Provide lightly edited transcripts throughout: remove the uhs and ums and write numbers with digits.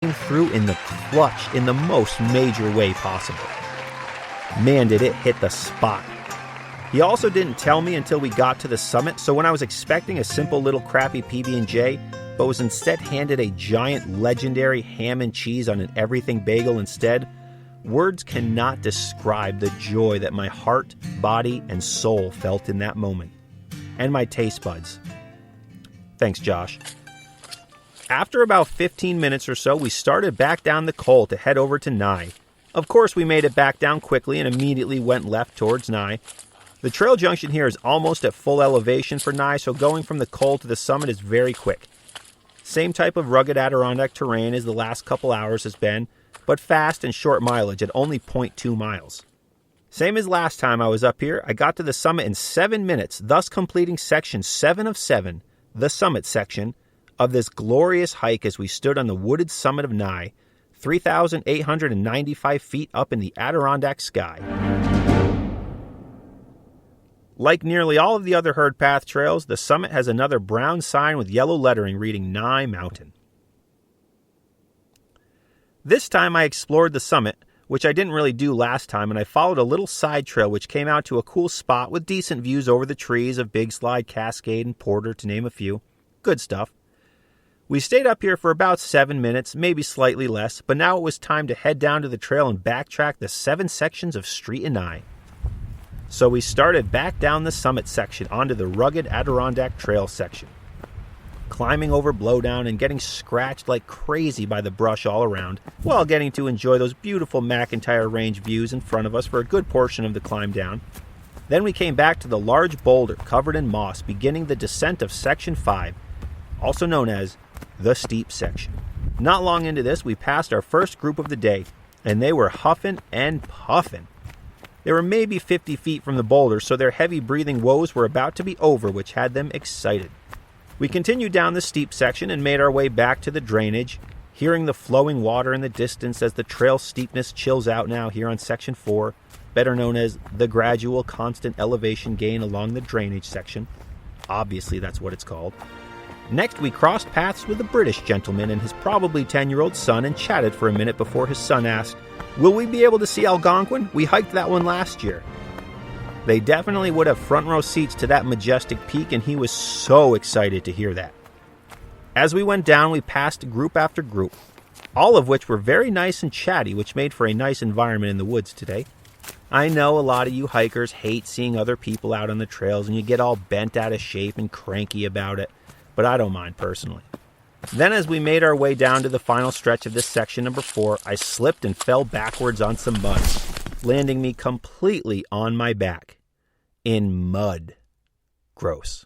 through in the clutch in the most major way possible. Man, did it hit the spot. He also didn't tell me until we got to the summit, so when I was expecting a simple little crappy PB&J, but was instead handed a giant legendary ham and cheese on an everything bagel instead, words cannot describe the joy that my heart, body, and soul felt in that moment. And my taste buds. Thanks, Josh. After about 15 minutes or so, we started back down the Col to head over to Nye. Of course, we made it back down quickly and immediately went left towards Nye. The trail junction here is almost at full elevation for Nye, so going from the Col to the summit is very quick. Same type of rugged Adirondack terrain as the last couple hours has been, but fast and short mileage at only 0.2 miles. Same as last time I was up here, I got to the summit in 7 minutes, thus completing section 7 of 7, the summit section, of this glorious hike as we stood on the wooded summit of Nye, 3,895 feet up in the Adirondack sky. Like nearly all of the other herd path trails, the summit has another brown sign with yellow lettering reading Nye Mountain. This time I explored the summit, which I didn't really do last time, and I followed a little side trail which came out to a cool spot with decent views over the trees of Big Slide, Cascade, and Porter, to name a few. Good stuff. We stayed up here for about 7 minutes, maybe slightly less, but now it was time to head down to the trail and backtrack the 7 sections of Street and Nye. So we started back down the summit section onto the rugged Adirondack Trail section, climbing over blowdown and getting scratched like crazy by the brush all around, while getting to enjoy those beautiful McIntyre Range views in front of us for a good portion of the climb down. Then we came back to the large boulder covered in moss, beginning the descent of Section 5, also known as the steep section. Not long into this, we passed our first group of the day, and they were huffing and puffing. They were maybe 50 feet from the boulder, so their heavy breathing woes were about to be over, which had them excited. We continued down the steep section and made our way back to the drainage, hearing the flowing water in the distance as the trail steepness chills out now here on Section 4, better known as the gradual constant elevation gain along the drainage section. Obviously, that's what it's called. Next, we crossed paths with a British gentleman and his probably 10-year-old son and chatted for a minute before his son asked, "Will we be able to see Algonquin? We hiked that one last year." They definitely would have front row seats to that majestic peak, and he was so excited to hear that. As we went down, we passed group after group, all of which were very nice and chatty, which made for a nice environment in the woods today. I know a lot of you hikers hate seeing other people out on the trails and you get all bent out of shape and cranky about it, but I don't mind personally. Then as we made our way down to the final stretch of this section number 4, I slipped and fell backwards on some mud, landing me completely on my back. In mud. Gross.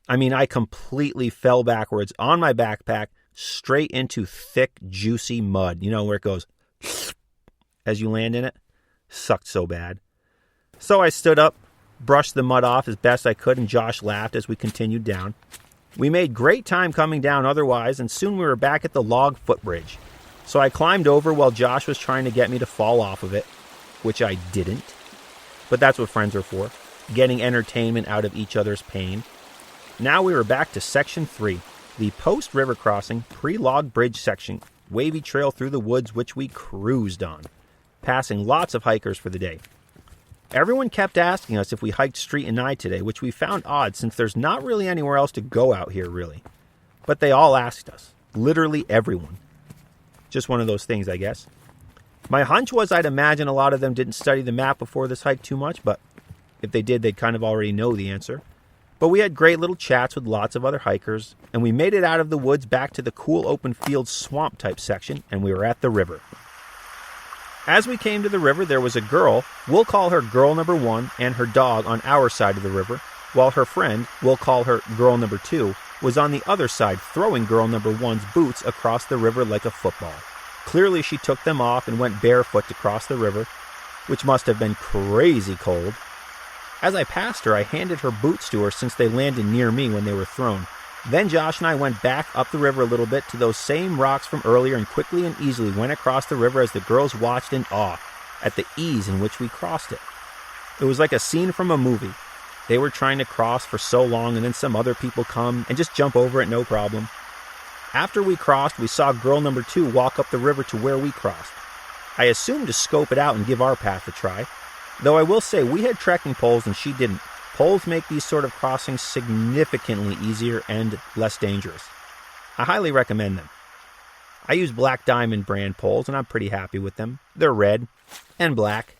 I mean, I completely fell backwards on my backpack straight into thick, juicy mud. You know where it goes as you land in it? Sucked so bad. So I stood up, brushed the mud off as best I could, and Josh laughed as we continued down. We made great time coming down otherwise, and soon we were back at the log footbridge. So I climbed over while Josh was trying to get me to fall off of it, which I didn't. But that's what friends are for, getting entertainment out of each other's pain. Now we were back to Section 3, the post-river crossing, pre-log bridge section, wavy trail through the woods which we cruised on, passing lots of hikers for the day. Everyone kept asking us if we hiked Street and Nye today, which we found odd since there's not really anywhere else to go out here, really. But they all asked us. Literally everyone. Just one of those things, I guess. My hunch was I'd imagine a lot of them didn't study the map before this hike too much, but if they did, they'd kind of already know the answer. But we had great little chats with lots of other hikers, and we made it out of the woods back to the cool open field swamp type section, and we were at the river. As we came to the river, there was a girl, we'll call her girl number 1, and her dog on our side of the river, while her friend, we'll call her girl number 2, was on the other side throwing girl number 1's boots across the river like a football. Clearly she took them off and went barefoot to cross the river, which must have been crazy cold. As I passed her, I handed her boots to her since they landed near me when they were thrown. Then Josh and I went back up the river a little bit to those same rocks from earlier and quickly and easily went across the river as the girls watched in awe at the ease in which we crossed it. It was like a scene from a movie. They were trying to cross for so long and then some other people come and just jump over it no problem. After we crossed, we saw girl number 2 walk up the river to where we crossed. I assumed to scope it out and give our path a try, though I will say we had trekking poles and she didn't. Poles make these sort of crossings significantly easier and less dangerous. I highly recommend them. I use Black Diamond brand poles and I'm pretty happy with them. They're red and black.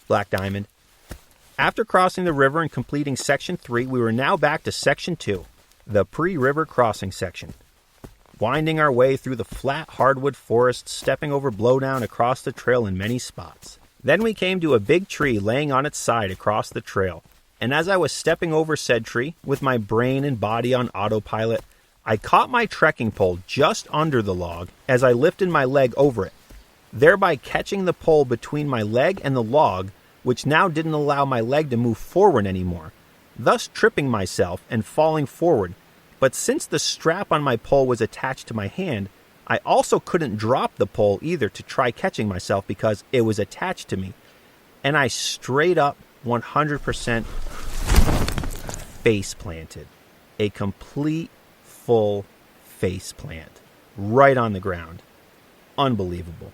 Black Diamond. After crossing the river and completing Section 3, we were now back to Section 2, the pre-river crossing section. Winding our way through the flat hardwood forest, stepping over blowdown across the trail in many spots. Then we came to a big tree laying on its side across the trail, and as I was stepping over said tree, with my brain and body on autopilot, I caught my trekking pole just under the log as I lifted my leg over it, thereby catching the pole between my leg and the log, which now didn't allow my leg to move forward anymore, thus tripping myself and falling forward. But since the strap on my pole was attached to my hand, I also couldn't drop the pole either to try catching myself because it was attached to me. And I straight up 100% face planted. A complete, full face plant. Right on the ground. Unbelievable.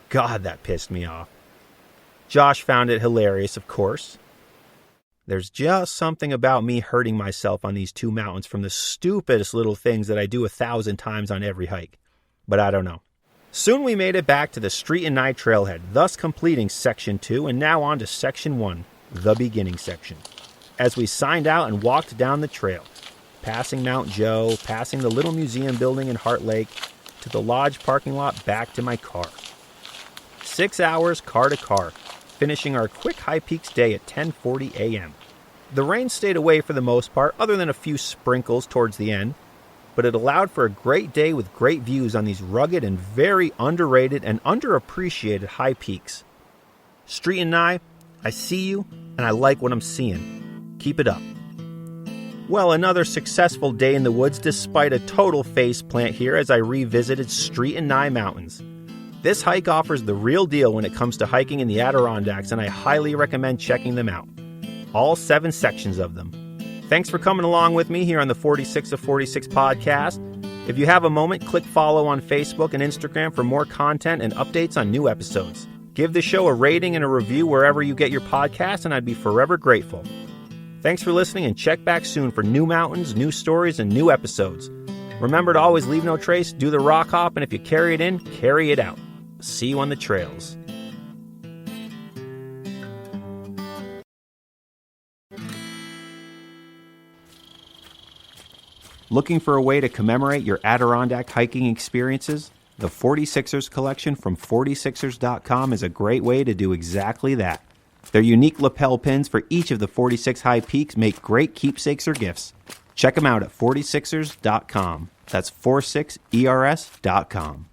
God, that pissed me off. Josh found it hilarious, of course. There's just something about me hurting myself on these 2 mountains from the stupidest little things that I do 1,000 times on every hike. But I don't know. Soon we made it back to the Street and Nye trailhead, thus completing Section 2 and now on to Section 1, the beginning section. As we signed out and walked down the trail, passing Mount Joe, passing the little museum building in Heart Lake, to the lodge parking lot back to my car. 6 hours car to car, finishing our quick High Peaks day at 10:40 a.m. The rain stayed away for the most part, other than a few sprinkles towards the end, but it allowed for a great day with great views on these rugged and very underrated and underappreciated high peaks. Street and Nye, I see you, and I like what I'm seeing. Keep it up. Well, another successful day in the woods despite a total faceplant here as I revisited Street and Nye Mountains. This hike offers the real deal when it comes to hiking in the Adirondacks, and I highly recommend checking them out. All 7 sections of them. Thanks for coming along with me here on the 46 of 46 podcast. If you have a moment, click follow on Facebook and Instagram for more content and updates on new episodes. Give the show a rating and a review wherever you get your podcast, and I'd be forever grateful. Thanks for listening, and check back soon for new mountains, new stories, and new episodes. Remember to always leave no trace, do the rock hop, and if you carry it in, carry it out. See you on the trails. Looking for a way to commemorate your Adirondack hiking experiences? The 46ers collection from 46ers.com is a great way to do exactly that. Their unique lapel pins for each of the 46 high peaks make great keepsakes or gifts. Check them out at 46ers.com. That's 46ers.com.